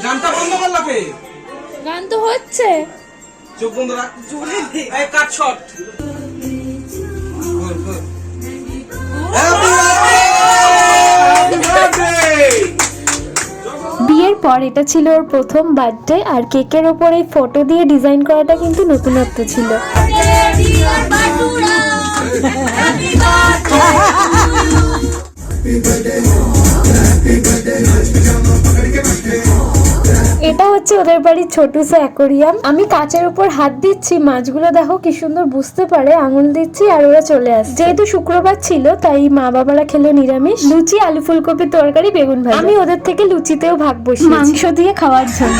গানটা বন্ধ করলা কে? গান তো হচ্ছে। চোখ বন্ধ রাখ। এই কাট শট। বিয়ের পর এটা ছিল ওর প্রথম বার্থডে, আর কেকের ওপর এই ফটো দিয়ে ডিজাইন করাটা কিন্তু নতুনত্ব ছিল। এটা হচ্ছে ওদের বাড়ির ছোটুসা অ্যাকোরিয়াম। আমি কাচের উপর হাত দিচ্ছি, মাছগুলো দেখো কি সুন্দর বুঝতে পারে, আঙুল দিচ্ছি আর ওরা চলে আসছে। যেহেতু শুক্রবার ছিল তাই মা বাবারা খেলো নিরামিষ, লুচি, আলু ফুলকপির তরকারি, বেগুন ভাজা। আমি ওদের থেকে লুচিতেও ভাগ বসি মাংস দিয়ে খাওয়ার জন্য।